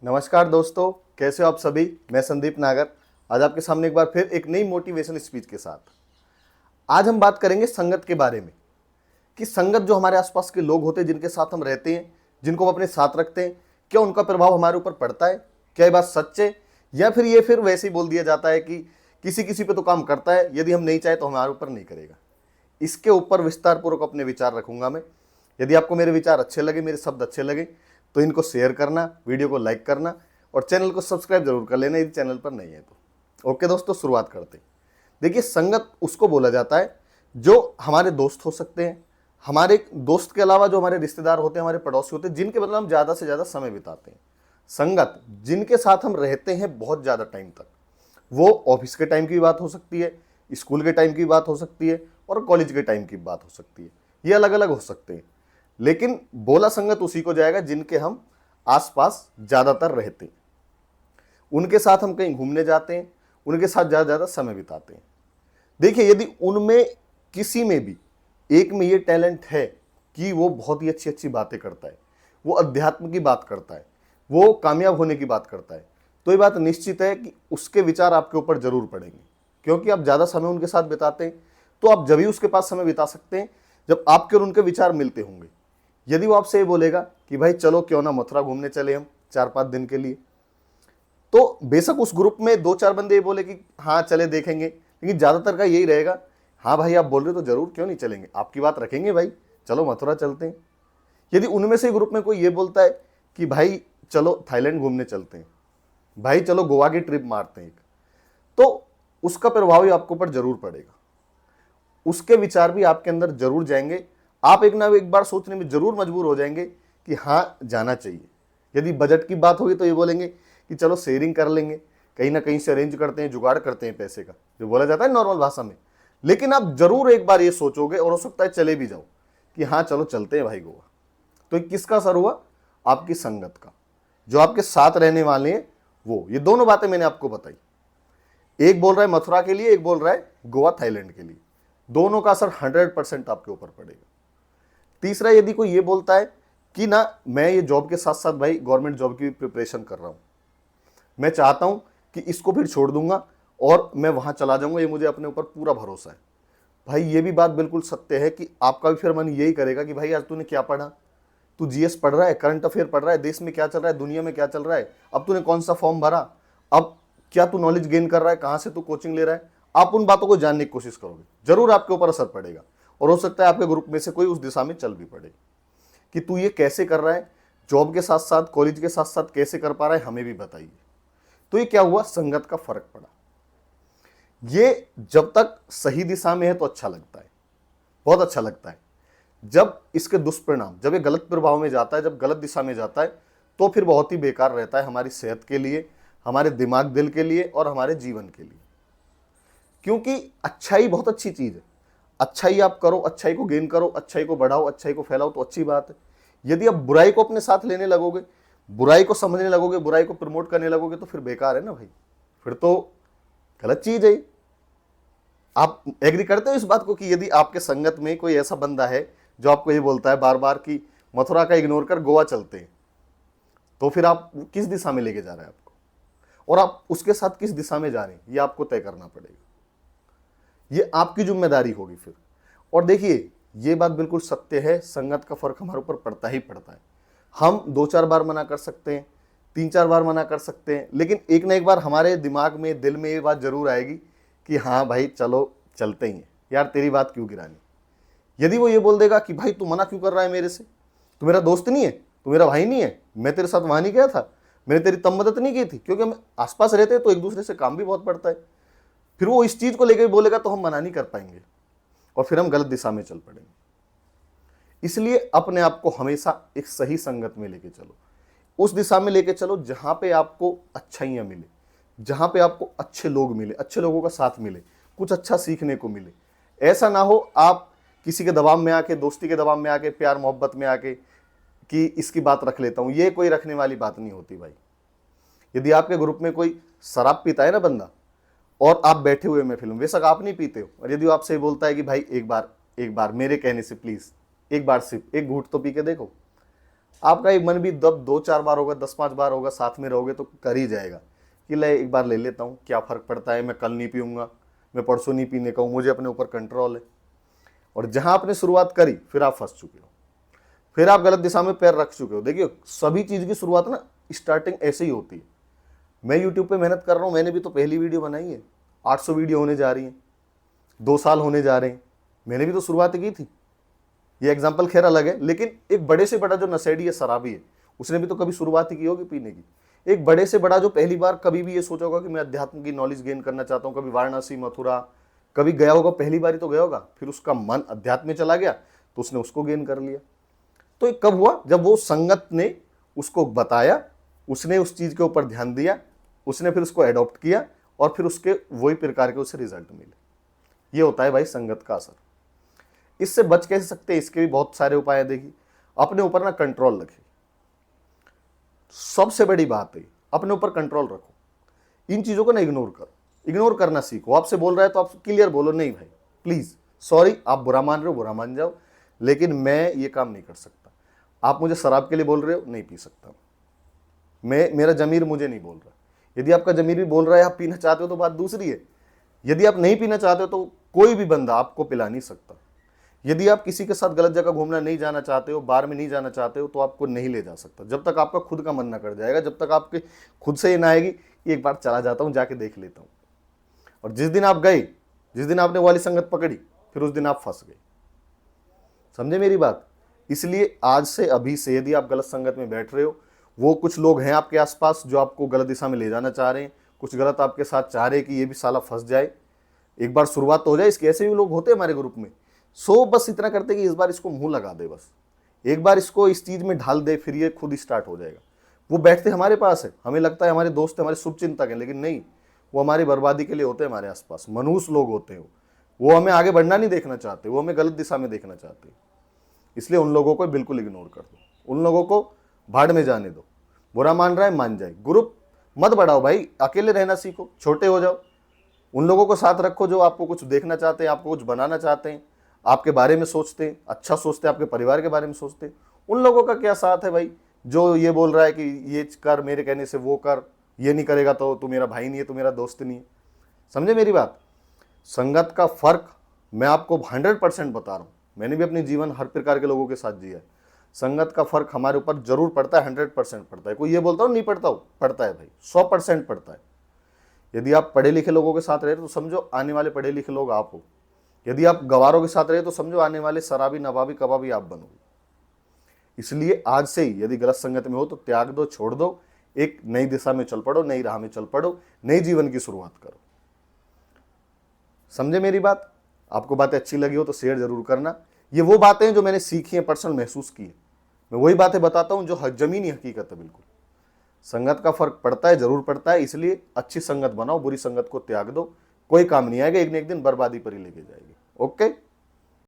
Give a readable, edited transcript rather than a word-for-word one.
नमस्कार दोस्तों, कैसे हो आप सभी। मैं संदीप नागर आज आपके सामने एक बार फिर एक नई मोटिवेशन स्पीच के साथ। आज हम बात करेंगे संगत के बारे में कि संगत जो हमारे आसपास के लोग होते हैं, जिनके साथ हम रहते हैं, जिनको हम अपने साथ रखते हैं, क्या उनका प्रभाव हमारे ऊपर पड़ता है। क्या ये बात सच है या फिर ये फिर वैसे ही बोल दिया जाता है कि किसी किसी पे तो काम करता है, यदि हम नहीं चाहे तो हमारे ऊपर नहीं करेगा। इसके ऊपर विस्तार पूर्वक अपने विचार रखूंगा मैं। यदि आपको मेरे विचार अच्छे लगे, मेरे शब्द अच्छे लगे, तो इनको शेयर करना, वीडियो को लाइक करना और चैनल को सब्सक्राइब जरूर कर लेना यदि चैनल पर नहीं है तो। ओके दोस्तों, शुरुआत करते हैं। देखिए, संगत उसको बोला जाता है जो हमारे दोस्त हो सकते हैं, हमारे दोस्त के अलावा जो हमारे रिश्तेदार होते हैं, हमारे पड़ोसी होते हैं, जिनके मतलब हम ज़्यादा से ज़्यादा समय बिताते हैं। संगत जिनके साथ हम रहते हैं बहुत ज़्यादा टाइम तक, वो ऑफिस के टाइम की बात हो सकती है, स्कूल के टाइम की बात हो सकती है और कॉलेज के टाइम की बात हो सकती है। ये अलग अलग हो सकते हैं, लेकिन बोला संगत उसी को जाएगा जिनके हम आसपास ज़्यादातर रहते हैं, उनके साथ हम कहीं घूमने जाते हैं, उनके साथ ज़्यादा समय बिताते हैं। देखिए, यदि उनमें किसी में भी एक में ये टैलेंट है कि वो बहुत ही अच्छी अच्छी बातें करता है, वो अध्यात्म की बात करता है, वो कामयाब होने की बात करता है, तो ये बात निश्चित है कि उसके विचार आपके ऊपर जरूर पड़ेंगे, क्योंकि आप ज़्यादा समय उनके साथ बिताते हैं। तो आप जब भी उसके पास समय बिता सकते हैं जब आपके और उनके विचार मिलते होंगे। यदि वो आपसे ये बोलेगा कि भाई चलो क्यों ना मथुरा घूमने चले हम 4-5 दिन के लिए, तो बेशक उस ग्रुप में 2-4 बंदे ये बोले कि हाँ चले देखेंगे, लेकिन ज़्यादातर का यही रहेगा, हाँ भाई आप बोल रहे हो तो जरूर, क्यों नहीं चलेंगे, आपकी बात रखेंगे भाई, चलो मथुरा चलते हैं। यदि उनमें से ग्रुप में कोई ये बोलता है कि भाई चलो थाईलैंड घूमने चलते हैं, भाई चलो गोवा की ट्रिप मारते हैं एक, तो उसका प्रभाव ही आपके ऊपर जरूर पड़ेगा, उसके विचार भी आपके अंदर जरूर जाएंगे। आप एक ना एक बार सोचने में जरूर मजबूर हो जाएंगे कि हाँ जाना चाहिए। यदि बजट की बात होगी तो ये बोलेंगे कि चलो शेयरिंग कर लेंगे, कहीं ना कहीं से अरेंज करते हैं, जुगाड़ करते हैं पैसे का, जो बोला जाता है नॉर्मल भाषा में। लेकिन आप जरूर एक बार ये सोचोगे और हो सकता है चले भी जाओ कि हाँ चलो चलते हैं भाई गोवा। तो ये किसका असर हुआ? आपकी संगत का, जो आपके साथ रहने वाले हैं वो। ये दोनों बातें मैंने आपको बताई, एक बोल रहा है मथुरा के लिए, एक बोल रहा है गोवा थाईलैंड के लिए। दोनों का असर 100% आपके ऊपर पड़ेगा। तीसरा, यदि कोई ये बोलता है कि ना मैं ये जॉब के साथ साथ भाई गवर्नमेंट जॉब की प्रिपरेशन कर रहा हूं, मैं चाहता हूं कि इसको फिर छोड़ दूंगा और मैं वहां चला जाऊंगा, ये मुझे अपने ऊपर पूरा भरोसा है। भाई ये भी बात बिल्कुल सत्य है कि आपका भी फिर मन यही करेगा कि भाई आज तूने क्या पढ़ा, तू जीएस पढ़ रहा है, करंट अफेयर पढ़ रहा है, देश में क्या चल रहा है, दुनिया में क्या चल रहा है, अब तूने कौन सा फॉर्म भरा, अब क्या तू नॉलेज गेन कर रहा है, कहां से तू कोचिंग ले रहा है। आप उन बातों को जानने की कोशिश करोगे, जरूर आपके ऊपर असर पड़ेगा और हो सकता है आपके ग्रुप में से कोई उस दिशा में चल भी पड़े कि तू ये कैसे कर रहा है, जॉब के साथ साथ कॉलेज के साथ साथ कैसे कर पा रहा है, हमें भी बताइए। तो ये क्या हुआ? संगत का फर्क पड़ा। ये जब तक सही दिशा में है तो अच्छा लगता है, बहुत अच्छा लगता है। जब इसके दुष्परिणाम, जब ये गलत प्रभाव में जाता है, जब गलत दिशा में जाता है, तो फिर बहुत ही बेकार रहता है हमारी सेहत के लिए, हमारे दिमाग दिल के लिए और हमारे जीवन के लिए। क्योंकि अच्छाई बहुत अच्छी चीज है, अच्छाई आप करो, अच्छाई को गेन करो, अच्छाई को बढ़ाओ, अच्छाई को फैलाओ तो अच्छी बात है। यदि आप बुराई को अपने साथ लेने लगोगे, बुराई को समझने लगोगे, बुराई को प्रमोट करने लगोगे, तो फिर बेकार है ना भाई, फिर तो गलत चीज है। आप एग्री करते हो इस बात को कि यदि आपके संगत में कोई ऐसा बंदा है जो आपको ये बोलता है बार बार कि मथुरा का इग्नोर कर गोवा चलते हैं, तो फिर आप किस दिशा में लेके जा रहे हैं आपको, और आप उसके साथ किस दिशा में जा रहे हैं, ये आपको तय करना पड़ेगा। ये आपकी जिम्मेदारी होगी फिर। और देखिए, ये बात बिल्कुल सत्य है, संगत का फर्क हमारे ऊपर पड़ता ही पड़ता है। हम 2-4 बार मना कर सकते हैं, 3-4 बार मना कर सकते हैं, लेकिन एक ना एक बार हमारे दिमाग में, दिल में ये बात जरूर आएगी कि हाँ भाई चलो चलते ही हैं, यार तेरी बात क्यों गिरानी। यदि वो ये बोल देगा कि भाई तू मना क्यों कर रहा है मेरे से, तू मेरा दोस्त नहीं है, तू मेरा भाई नहीं है, मैं तेरे साथ वहां नहीं गया था, मैंने तेरी तब मदद नहीं की थी, क्योंकि हम आसपास रहते हैं तो एक दूसरे से काम भी बहुत पड़ता है। फिर वो इस चीज को लेकर बोलेगा तो हम मना नहीं कर पाएंगे और फिर हम गलत दिशा में चल पड़ेंगे। इसलिए अपने आप को हमेशा एक सही संगत में लेके चलो, उस दिशा में लेके चलो जहां पे आपको अच्छाइयां मिले, जहां पे आपको अच्छे लोग मिले, अच्छे लोगों का साथ मिले, कुछ अच्छा सीखने को मिले। ऐसा ना हो आप किसी के दबाव में आके, दोस्ती के दबाव में आके, प्यार मोहब्बत में आके कि इसकी बात रख लेता हूं, ये कोई रखने वाली बात नहीं होती भाई। यदि आपके ग्रुप में कोई शराब पीता है ना बंदा, और आप बैठे हुए में फिल्म, बेशक आप नहीं पीते हो, और यदि वो आपसे बोलता है कि भाई एक बार मेरे कहने से प्लीज एक बार सिर्फ एक घूंट तो पी के देखो, आपका एक मन भी दब 2-4 बार होगा, 10-5 बार होगा, साथ में रहोगे तो कर ही जाएगा कि ले एक बार ले लेता हूँ, क्या फ़र्क पड़ता है, मैं कल नहीं पीऊँगा, मैं परसों नहीं पीने का हूँ, मुझे अपने ऊपर कंट्रोल है। और जहाँ आपने शुरुआत करी फिर आप फंस चुके हो, फिर आप गलत दिशा में पैर रख चुके हो। देखिए सभी चीज़ की शुरुआत ना स्टार्टिंग ऐसे ही होती है। मैं यूट्यूब पे मेहनत कर रहा हूँ, मैंने भी तो पहली वीडियो बनाई है, 800 वीडियो होने जा रही हैं, 2 साल होने जा रहे हैं, मैंने भी तो शुरुआत की थी। ये एग्जाम्पल खैर अलग है, लेकिन एक बड़े से बड़ा जो नशेड़ी है, शराबी है, उसने भी तो कभी शुरुआत ही की होगी पीने की। एक बड़े से बड़ा जो पहली बार कभी भी ये सोचा होगा कि मैं अध्यात्म की नॉलेज गेन करना चाहता हूँ, कभी वाराणसी मथुरा कभी गया होगा, पहली बार ही तो गया होगा, फिर उसका मन अध्यात्म में चला गया तो उसने उसको गेन कर लिया। तो ये कब हुआ? जब वो संगत ने उसको बताया, उसने उस चीज के ऊपर ध्यान दिया, उसने फिर उसको एडॉप्ट किया और फिर उसके वही प्रकार के उसे रिजल्ट मिले। ये होता है भाई संगत का असर। इससे बच कैसे सकते हैं? इसके भी बहुत सारे उपाय हैं। देखिए अपने ऊपर ना कंट्रोल रखिए, सबसे बड़ी बात है अपने ऊपर कंट्रोल रखो। इन चीजों को ना इग्नोर करो, इग्नोर करना सीखो। आपसे बोल रहा है तो आप क्लियर बोलो, नहीं भाई प्लीज सॉरी, आप बुरा मान रहे हो बुरा मान जाओ, लेकिन मैं ये काम नहीं कर सकता। आप मुझे शराब के लिए बोल रहे हो, नहीं पी सकता मैं, मेरा जमीर मुझे नहीं बोल रहा। यदि आपका जमीर भी बोल रहा है आप पीना चाहते हो तो बात दूसरी है। यदि आप नहीं पीना चाहते हो तो कोई भी बंदा आपको पिला नहीं सकता। यदि आप किसी के साथ गलत जगह घूमना नहीं जाना चाहते हो, बार में नहीं जाना चाहते हो, तो आपको नहीं ले जा सकता जब तक आपका खुद का मन ना कर जाएगा, जब तक आपके खुद से ये ना आएगी कि एक बार चला जाता हूँ, जाके देख लेता हूँ। और जिस दिन आप गए, जिस दिन आपने वाली संगत पकड़ी, फिर उस दिन आप फंस गए। समझे मेरी बात? इसलिए आज से अभी से यदि आप गलत संगत में बैठ रहे हो, वो कुछ लोग हैं आपके आसपास जो आपको गलत दिशा में ले जाना चाह रहे हैं, कुछ गलत आपके साथ चाह रहे हैं कि ये भी साला फंस जाए। एक बार शुरुआत तो हो जाए इसके, ऐसे भी लोग होते हैं हमारे ग्रुप में। बस इतना करते कि इस बार इसको मुंह लगा दे, बस एक बार इसको इस चीज में ढाल दे, फिर ये खुद ही स्टार्ट हो जाएगा। वो बैठते हमारे पास है, हमें लगता है हमारे दोस्त है, हमारे शुभ चिंतक है, लेकिन नहीं, वो हमारी बर्बादी के लिए होते हैं। हमारे आसपास मनहूस लोग होते हैं, वो हमें आगे बढ़ना नहीं देखना चाहते, वो हमें गलत दिशा में देखना चाहते हैं। इसलिए उन लोगों को बिल्कुल इग्नोर कर दो, उन लोगों को भाड़ में जाने दो। बुरा मान रहा है मान जाए, ग्रुप मत बढ़ाओ भाई, अकेले रहना सीखो, छोटे हो जाओ। उन लोगों को साथ रखो जो आपको कुछ देखना चाहते हैं, आपको कुछ बनाना चाहते हैं, आपके बारे में सोचते हैं, अच्छा सोचते हैं, आपके परिवार के बारे में सोचते हैं। उन लोगों का क्या साथ है भाई, जो ये बोल रहा है कि ये कर, मेरे कहने से वो कर, ये नहीं करेगा तो तू मेरा भाई नहीं है, तू मेरा दोस्त नहीं है। समझे मेरी बात? संगत का फर्क मैं आपको 100% बता रहा हूँ, मैंने भी अपने जीवन हर प्रकार के लोगों के साथ जिया है। संगत का फर्क हमारे ऊपर जरूर पड़ता है, 100% पड़ता है। कोई ये बोलता हूँ नहीं पड़ता हो, पड़ता है भाई, 100% पड़ता है। यदि आप पढ़े लिखे लोगों के साथ रहे तो समझो आने वाले पढ़े लिखे लोग आप हो। यदि आप गवारों के साथ रहे तो समझो आने वाले शराबी नवाबी कबाबी आप बनोगे। इसलिए आज से ही यदि गलत संगत में हो तो त्याग दो, छोड़ दो, एक नई दिशा में चल पड़ो, नई राह में चल पड़ो, नई जीवन की शुरुआत करो। समझे मेरी बात? आपको बातें अच्छी लगी हो तो शेयर जरूर करना। ये वो बातें हैं जो मैंने सीखी हैं, पर्सनल महसूस की है, मैं वही बातें बताता हूं जो जमीनी हकीकत है। बिल्कुल संगत का फर्क पड़ता है, जरूर पड़ता है। इसलिए अच्छी संगत बनाओ, बुरी संगत को त्याग दो, कोई काम नहीं आएगा, एक न एक दिन बर्बादी पर ही लेके जाएगी। ओके।